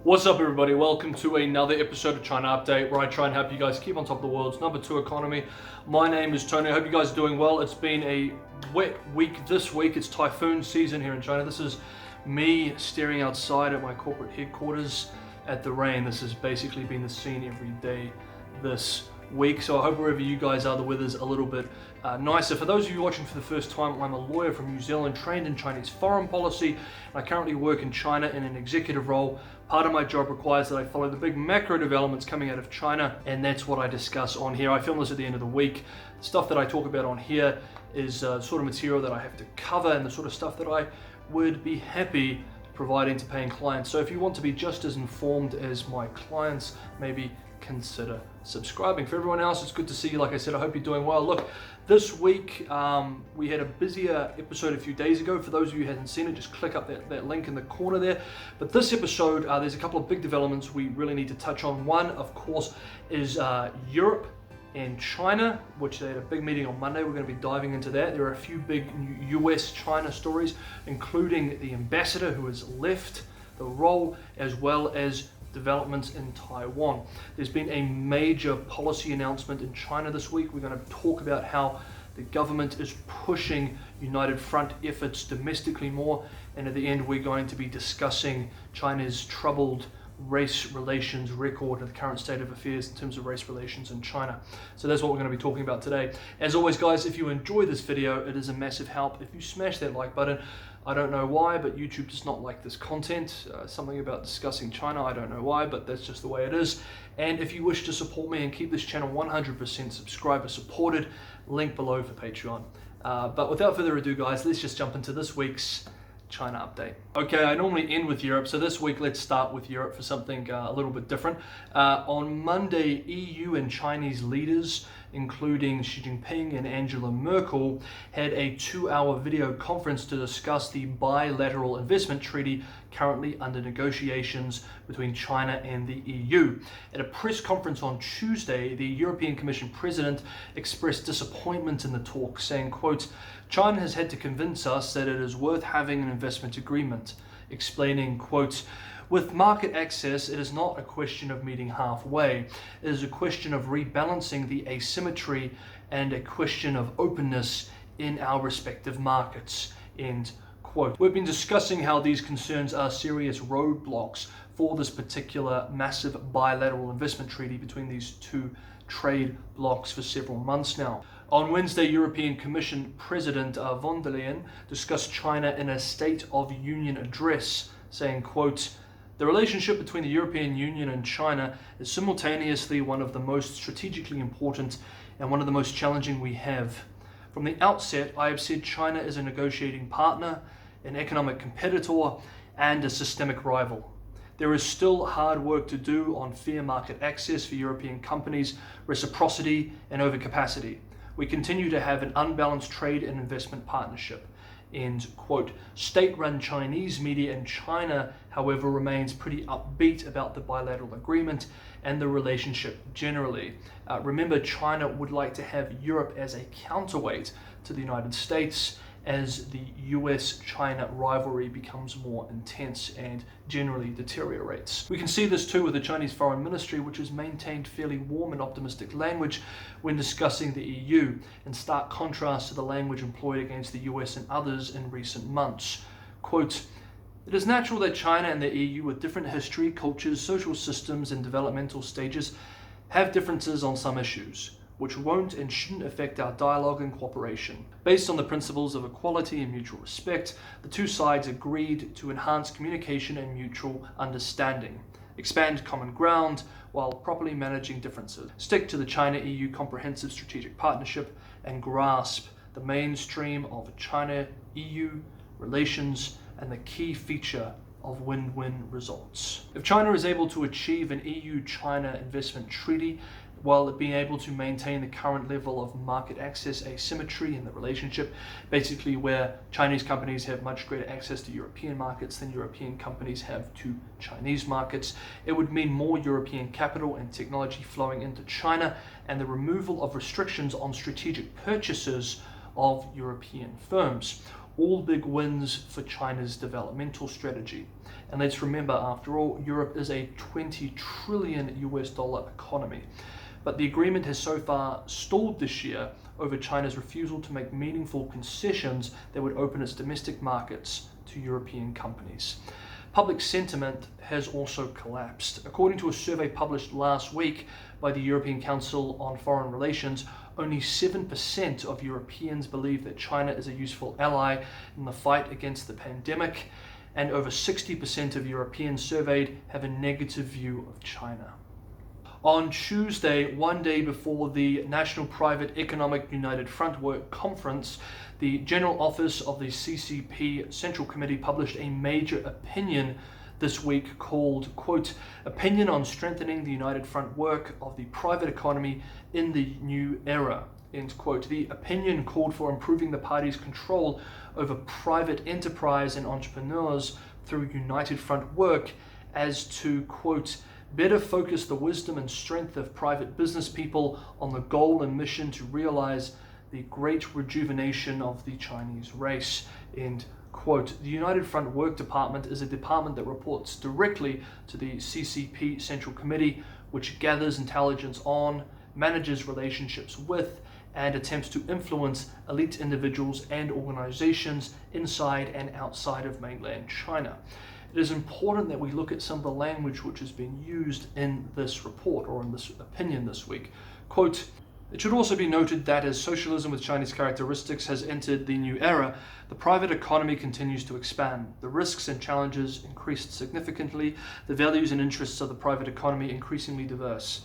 What's up, everybody? Welcome to another episode of China Update, where I try and help you guys keep on top of the world's #2 economy. My name is Tony. I hope you guys are doing well. It's been a wet week this week. It's typhoon season here in China. This is me staring outside at my corporate headquarters at the rain. This has basically been the scene every day this week. So I hope wherever you guys are, the weather's a little bit nicer. For those of you watching for the first time, I'm a lawyer from New Zealand, trained in Chinese foreign policy, and I currently work in China in an executive role. Part of my job requires that I follow the big macro developments coming out of China, and that's what I discuss on here. I film this at the end of the week. The stuff that I talk about on here is sort of material that I have to cover and the sort of stuff that I would be happy providing to paying clients. So if you want to be just as informed as my clients, maybe consider subscribing. For everyone else, it's good to see you. Like I said, I hope you're doing well. Look, this week we had a busier episode a few days ago. For those of you who haven't seen it, just click up that link in the corner there. But this episode, there's a couple of big developments we really need to touch on. One, of course, is Europe and China, which they had a big meeting on Monday. We're going to be diving into that. There are a few big US-China stories, including the ambassador who has left the role, as well as developments in Taiwan. There's been a major policy announcement in China this week. We're going to talk about how the government is pushing United Front efforts domestically more, and at the end we're going to be discussing China's troubled race relations record and the current state of affairs in terms of race relations in China. So that's what we're going to be talking about today. As always, guys, if you enjoy this video, it is a massive help if you smash that like button. I don't know why, but YouTube does not like this content. Something about discussing China, I don't know why, but that's just the way it is. And if you wish to support me and keep this channel 100% subscriber supported, link below for Patreon. But without further ado, guys, let's just jump into this week's China update. Okay, I normally end with Europe, so this week let's start with Europe for something a little bit different. On Monday, EU and Chinese leaders, including Xi Jinping and Angela Merkel, had a 2-hour video conference to discuss the bilateral investment treaty currently under negotiations between China and the EU. At a press conference on Tuesday, the European Commission President expressed disappointment in the talk, saying, quote, "China has had to convince us that it is worth having an investment agreement," explaining, quote, "With market access, it is not a question of meeting halfway. It is a question of rebalancing the asymmetry and a question of openness in our respective markets," end quote. We've been discussing how these concerns are serious roadblocks for this particular massive bilateral investment treaty between these two trade blocs for several months now. On Wednesday, European Commission President von der Leyen discussed China in a State of Union address, saying, quote, "The relationship between the European Union and China is simultaneously one of the most strategically important and one of the most challenging we have. From the outset, I have said China is a negotiating partner, an economic competitor, and a systemic rival. There is still hard work to do on fair market access for European companies, reciprocity, and overcapacity. We continue to have an unbalanced trade and investment partnership," end quote. State-run Chinese media in China, however, remains pretty upbeat about the bilateral agreement and the relationship generally. Remember, China would like to have Europe as a counterweight to the United States as the US-China rivalry becomes more intense and generally deteriorates. We can see this too with the Chinese Foreign Ministry, which has maintained fairly warm and optimistic language when discussing the EU, in stark contrast to the language employed against the US and others in recent months. Quote, "It is natural that China and the EU, with different history, cultures, social systems, and developmental stages, have differences on some issues, which won't and shouldn't affect our dialogue and cooperation. Based on the principles of equality and mutual respect, the two sides agreed to enhance communication and mutual understanding, expand common ground while properly managing differences, stick to the China-EU Comprehensive Strategic Partnership, and grasp the mainstream of China-EU relations and the key feature of win-win results." If China is able to achieve an EU-China investment treaty while being able to maintain the current level of market access asymmetry in the relationship, basically where Chinese companies have much greater access to European markets than European companies have to Chinese markets, it would mean more European capital and technology flowing into China and the removal of restrictions on strategic purchases of European firms. all big wins for China's developmental strategy. And let's remember, after all, Europe is a $20 trillion economy. But the agreement has so far stalled this year over China's refusal to make meaningful concessions that would open its domestic markets to European companies. Public sentiment has also collapsed. According to a survey published last week by the European Council on Foreign Relations, only 7% of Europeans believe that China is a useful ally in the fight against the pandemic, and over 60% of Europeans surveyed have a negative view of China. On Tuesday, one day before the National Private Economic United Front Work Conference, the General Office of the CCP Central Committee published a major opinion this week called, quote, Opinion on Strengthening the United Front Work of the Private Economy in the New Era, end quote. The opinion called for improving the party's control over private enterprise and entrepreneurs through United Front Work as to, quote, better focus the wisdom and strength of private business people on the goal and mission to realize the great rejuvenation of the Chinese race, end quote. The United Front Work Department is a department that reports directly to the CCP Central Committee, which gathers intelligence on, manages relationships with, and attempts to influence elite individuals and organizations inside and outside of mainland China. It is important that we look at some of the language which has been used in this report or in this opinion this week. Quote, it should also be noted that as socialism with Chinese characteristics has entered the new era, the private economy continues to expand. The risks and challenges increased significantly, the values and interests of the private economy increasingly diverse.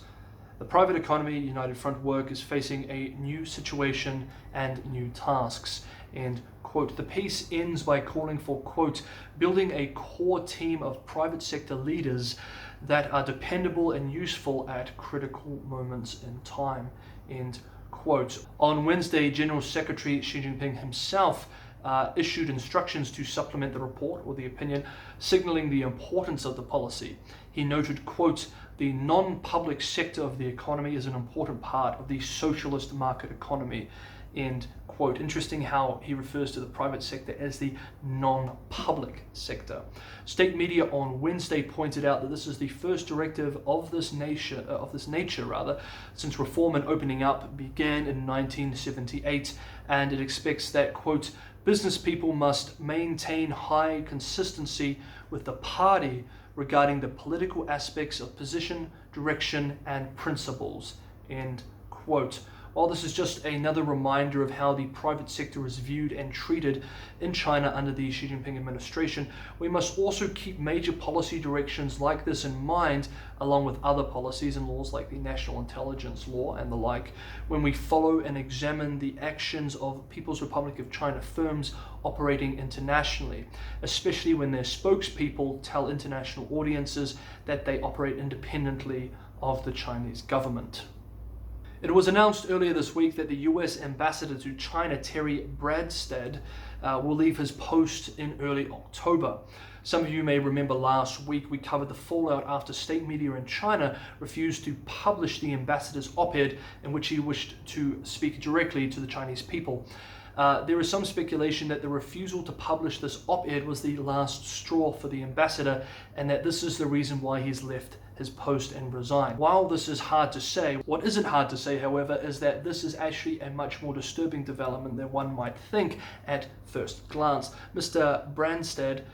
The private economy, United Front Work, is facing a new situation and new tasks. And, quote, the piece ends by calling for, quote, building a core team of private sector leaders that are dependable and useful at critical moments in time, end quote. On Wednesday, General Secretary Xi Jinping himself issued instructions to supplement the report or the opinion, signaling the importance of the policy. He noted, quote, the non-public sector of the economy is an important part of the socialist market economy, end quote. Interesting how he refers to the private sector as the non-public sector. State media on Wednesday pointed out that this is the first directive of this nature, since reform and opening up began in 1978, and it expects that, quote, business people must maintain high consistency with the party regarding the political aspects of position, direction, and principles, end quote. While this is just another reminder of how the private sector is viewed and treated in China under the Xi Jinping administration, we must also keep major policy directions like this in mind, along with other policies and laws like the National Intelligence Law and the like, when we follow and examine the actions of People's Republic of China firms operating internationally, especially when their spokespeople tell international audiences that they operate independently of the Chinese government. It was announced earlier this week that the US ambassador to China, Terry Branstad, will leave his post in early October. Some of you may remember last week we covered the fallout after state media in China refused to publish the ambassador's op-ed in which he wished to speak directly to the Chinese people. There is some speculation that the refusal to publish this op-ed was the last straw for the ambassador, and that this is the reason why he's left his post and resigned. While this is hard to say, what isn't hard to say, however, is that this is actually a much more disturbing development than one might think at first glance. Mr. Branstad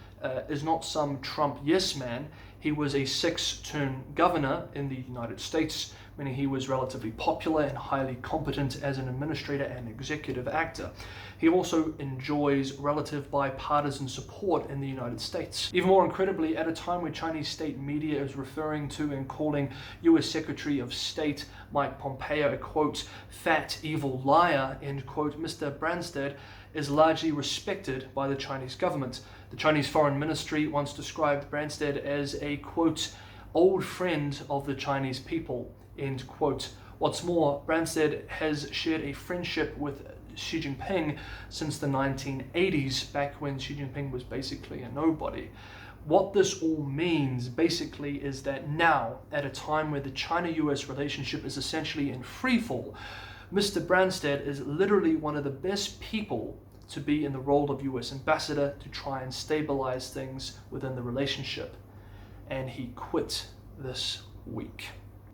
is not some Trump yes man. He was a 6-term governor in the United States, meaning he was relatively popular and highly competent as an administrator and executive actor. He also enjoys relative bipartisan support in the United States. Even more incredibly, at a time where Chinese state media is referring to and calling US Secretary of State Mike Pompeo a, quote, fat, evil liar, end quote, Mr. Branstad is largely respected by the Chinese government. The Chinese Foreign Ministry once described Branstad as a, quote, old friend of the Chinese people, end quote. What's more, Branstad has shared a friendship with Xi Jinping since the 1980s, back when Xi Jinping was basically a nobody. What this all means basically is that now, at a time where the China-US relationship is essentially in freefall, Mr. Branstad is literally one of the best people to be in the role of US ambassador to try and stabilize things within the relationship. And he quit this week.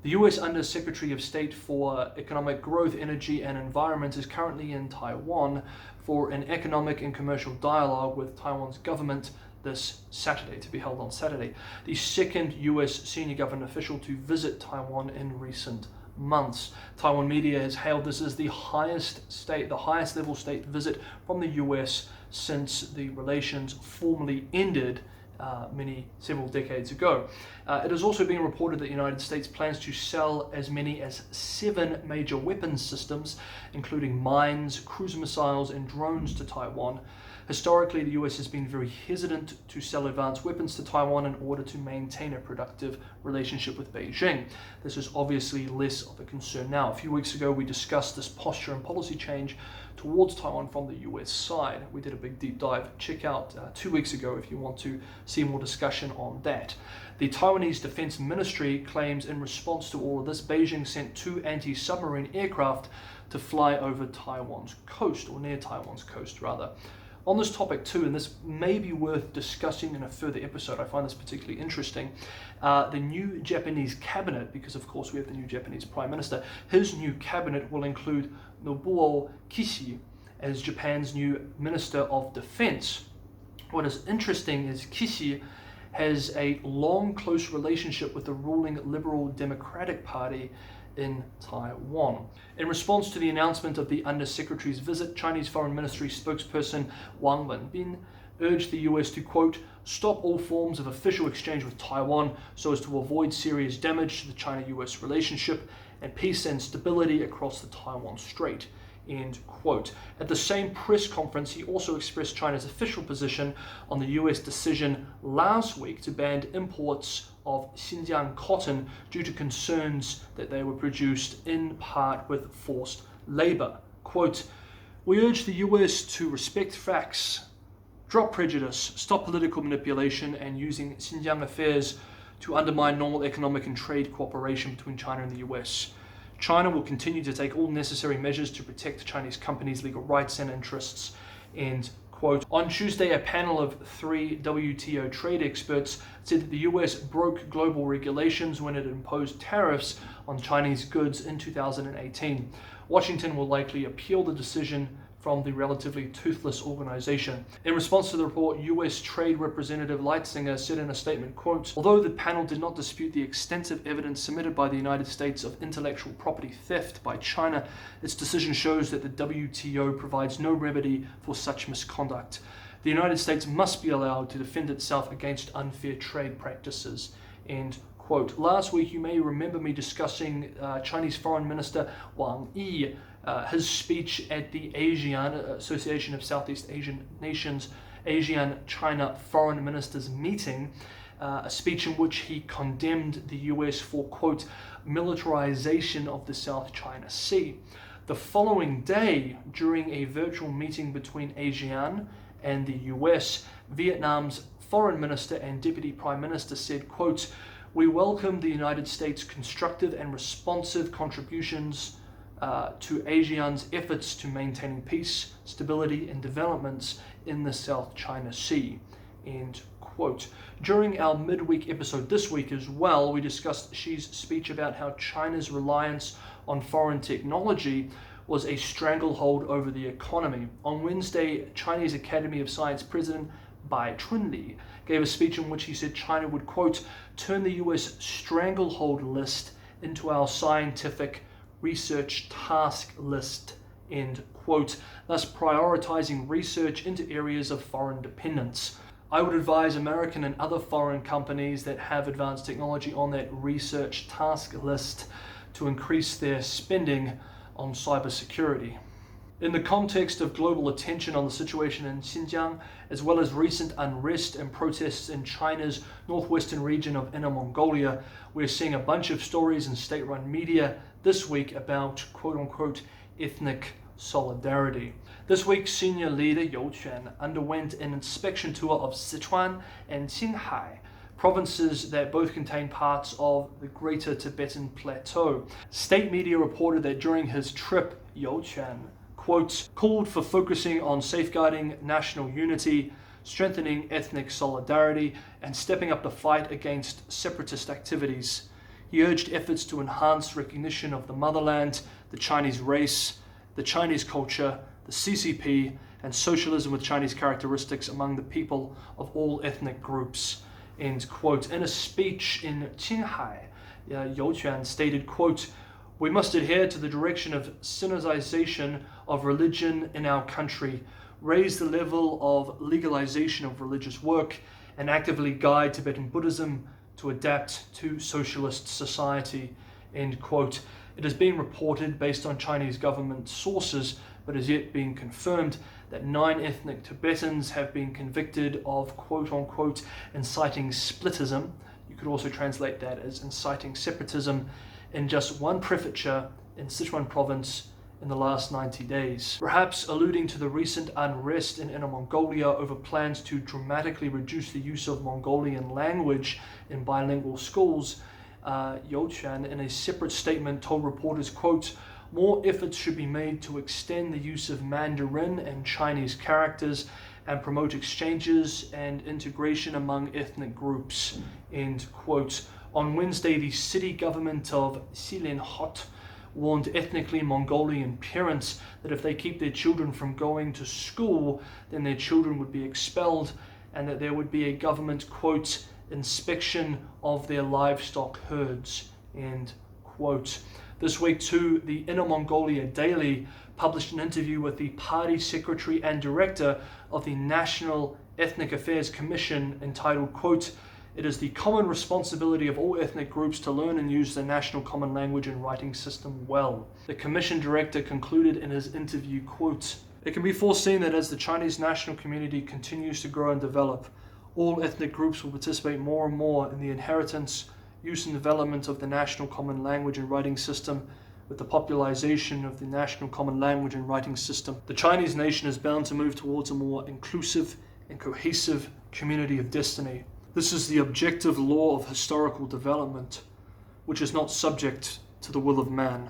The US Under Secretary of State for Economic Growth, Energy and Environment is currently in Taiwan for an economic and commercial dialogue with Taiwan's government this Saturday, to be held on Saturday. The second US senior government official to visit Taiwan in recent months. Taiwan media has hailed this as the highest level state visit from the US since the relations formally ended several decades ago. It has also been reported that the United States plans to sell as many as 7 major weapons systems, including mines, cruise missiles, and drones to Taiwan. Historically, the US has been very hesitant to sell advanced weapons to Taiwan in order to maintain a productive relationship with Beijing. This is obviously less of a concern now. A few weeks ago, we discussed this posture and policy change towards Taiwan from the US side. We did a big deep dive. Check out 2 weeks ago if you want to see more discussion on that. The Taiwanese Defense Ministry claims in response to all of this, Beijing sent 2 anti-submarine aircraft to fly over Taiwan's coast, or near Taiwan's coast rather. On this topic too, and this may be worth discussing in a further episode, I find this particularly interesting, the new Japanese cabinet, because of course we have the new Japanese Prime Minister, his new cabinet will include Nobuo Kishi as Japan's new Minister of Defense. What is interesting is Kishi has a long, close relationship with the ruling Liberal Democratic Party in Taiwan. In response to the announcement of the Undersecretary's visit, Chinese Foreign Ministry spokesperson Wang Wenbin urged the US to, quote, stop all forms of official exchange with Taiwan so as to avoid serious damage to the China-US relationship and peace and stability across the Taiwan Strait, end quote. At the same press conference, he also expressed China's official position on the US decision last week to ban imports of Xinjiang cotton due to concerns that they were produced in part with forced labor. Quote, we urge the US to respect facts, drop prejudice, stop political manipulation and using Xinjiang affairs to undermine normal economic and trade cooperation between China and the US. China will continue to take all necessary measures to protect Chinese companies' legal rights and interests, end quote. On Tuesday, a panel of 3 WTO trade experts said that the US broke global regulations when it imposed tariffs on Chinese goods in 2018. Washington will likely appeal the decision from the relatively toothless organization. In response to the report, US Trade Representative Leitzinger said in a statement, quote, although the panel did not dispute the extensive evidence submitted by the United States of intellectual property theft by China, its decision shows that the WTO provides no remedy for such misconduct. The United States must be allowed to defend itself against unfair trade practices, end quote. Last week, you may remember me discussing Chinese Foreign Minister Wang Yi, his speech at the ASEAN, Association of Southeast Asian Nations, ASEAN-China Foreign Ministers meeting, a speech in which he condemned the US for, quote, militarization of the South China Sea. The following day, during a virtual meeting between ASEAN and the US, Vietnam's Foreign Minister and Deputy Prime Minister said, quote, we welcome the United States' constructive and responsive contributions to ASEAN's efforts to maintaining peace, stability, and developments in the South China Sea, end quote. During our midweek episode this week as well, we discussed Xi's speech about how China's reliance on foreign technology was a stranglehold over the economy. On Wednesday, Chinese Academy of Science President Bai Chunli gave a speech in which he said China would, quote, turn the US stranglehold list into our scientific research task list, end quote, thus prioritizing research into areas of foreign dependence. I would advise American and other foreign companies that have advanced technology on that research task list to increase their spending on cybersecurity. In the context of global attention on the situation in Xinjiang, as well as recent unrest and protests in China's northwestern region of Inner Mongolia, we're seeing a bunch of stories in state-run media this week about quote-unquote ethnic solidarity. This week, senior leader You Quan underwent an inspection tour of Sichuan and Qinghai, provinces that both contain parts of the Greater Tibetan Plateau. State media reported that during his trip, You Quan quote, called for focusing on safeguarding national unity, strengthening ethnic solidarity, and stepping up the fight against separatist activities. He urged efforts to enhance recognition of the motherland, the Chinese race, the Chinese culture, the CCP, and socialism with Chinese characteristics among the people of all ethnic groups. End quote. In a speech in Qinghai, You Quan stated, quote, we must adhere to the direction of Sinicization of religion in our country, raise the level of legalization of religious work, and actively guide Tibetan Buddhism to adapt to socialist society. End quote. It has been reported, based on Chinese government sources, but is yet being confirmed, that 9 ethnic Tibetans have been convicted of quote-unquote inciting splitism. You could also translate that as inciting separatism, in just one prefecture in Sichuan province in the last 90 days. Perhaps alluding to the recent unrest in Inner Mongolia over plans to dramatically reduce the use of Mongolian language in bilingual schools, You Quan, in a separate statement, told reporters, quote, more efforts should be made to extend the use of Mandarin and Chinese characters and promote exchanges and integration among ethnic groups. End quote. On Wednesday, the city government of Silenhot warned ethnically Mongolian parents that if they keep their children from going to school, then their children would be expelled, and that there would be a government, quote, inspection of their livestock herds. End quote. This week too, the Inner Mongolia Daily published an interview with the party secretary and director of the National Ethnic Affairs Commission entitled, quote, it is the common responsibility of all ethnic groups to learn and use the national common language and writing system well. The commission director concluded in his interview, quote, it can be foreseen that as the Chinese national community continues to grow and develop, all ethnic groups will participate more and more in the inheritance, use and development of the national common language and writing system. With the popularization of the national common language and writing system, the Chinese nation is bound to move towards a more inclusive and cohesive community of destiny. This is the objective law of historical development, which is not subject to the will of man.